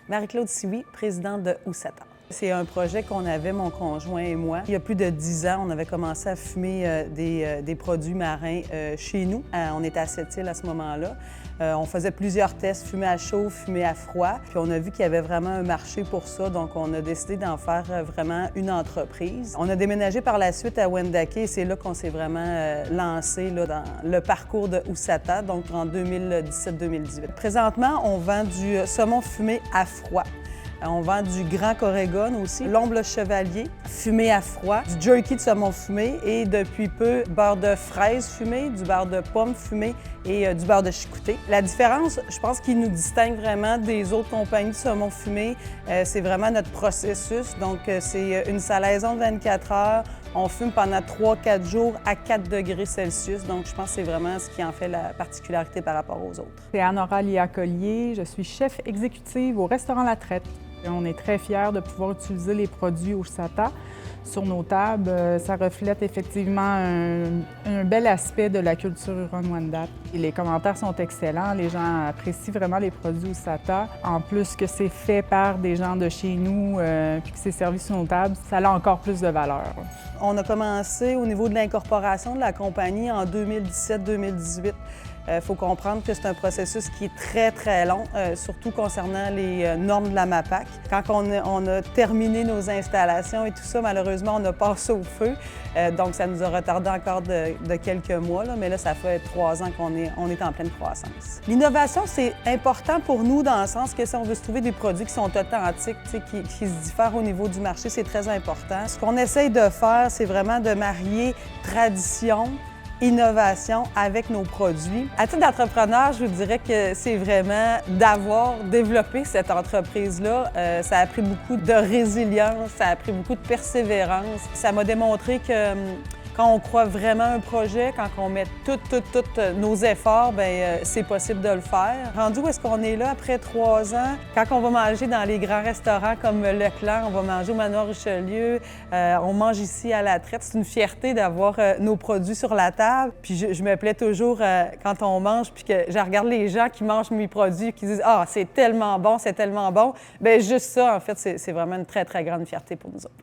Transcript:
Marie-Claude Sioui, présidente de Oussata. C'est un projet qu'on avait, mon conjoint et moi. Il y a plus de 10 ans, on avait commencé à fumer des produits marins chez nous. On était à Sept-Îles à ce moment-là. On faisait plusieurs tests, fumée à chaud, fumée à froid. Puis on a vu qu'il y avait vraiment un marché pour ça, donc on a décidé d'en faire vraiment une entreprise. On a déménagé par la suite à Wendake et c'est là qu'on s'est vraiment lancé dans le parcours de Oussata, donc en 2017-2018. Présentement, on vend du saumon fumé à froid. On vend du grand corégone aussi, l'omble chevalier, fumé à froid, du jerky de saumon fumé et depuis peu, beurre de fraise fumé, du beurre de pomme fumé et du beurre de chicouté. La différence, je pense, qui nous distingue vraiment des autres compagnies de saumon fumé, c'est vraiment notre processus. Donc, c'est une salaison de 24 heures. On fume pendant 3-4 jours à 4 degrés Celsius. Donc, je pense que c'est vraiment ce qui en fait la particularité par rapport aux autres. C'est Anne-Aurélie Collier. Je suis chef exécutive au restaurant La Traite. On est très fiers de pouvoir utiliser les produits Oussata sur nos tables. Ça reflète effectivement un bel aspect de la culture Huron-Wendat. Les commentaires sont excellents. Les gens apprécient vraiment les produits Oussata. En plus que c'est fait par des gens de chez nous puis que c'est servi sur nos tables, ça a encore plus de valeur. On a commencé au niveau de l'incorporation de la compagnie en 2017-2018. Il faut comprendre que c'est un processus qui est très, très long, surtout concernant les normes de la MAPAC. Quand on a terminé nos installations et tout ça, malheureusement, on a passé au feu. Donc, ça nous a retardé encore de quelques mois, là, mais là, ça fait 3 ans qu'on est en pleine croissance. L'innovation, c'est important pour nous dans le sens que si on veut se trouver des produits qui sont authentiques, qui se diffèrent au niveau du marché, c'est très important. Ce qu'on essaye de faire, c'est vraiment de marier tradition, innovation avec nos produits. À titre d'entrepreneur, je vous dirais que c'est vraiment d'avoir développé cette entreprise-là. Ça a pris beaucoup de résilience, ça a pris beaucoup de persévérance. Ça m'a démontré que quand on croit vraiment un projet, quand on met tous nos efforts, bien, c'est possible de le faire. Rendu où est-ce qu'on est là après 3 ans? Quand on va manger dans les grands restaurants comme Leclerc, on va manger au Manoir Richelieu, on mange ici à La Traite. C'est une fierté d'avoir nos produits sur la table. Puis je me plais toujours quand on mange, puis que je regarde les gens qui mangent mes produits, qui disent « Ah, c'est tellement bon, c'est tellement bon ». Bien, juste ça, en fait, c'est vraiment une très, très grande fierté pour nous autres.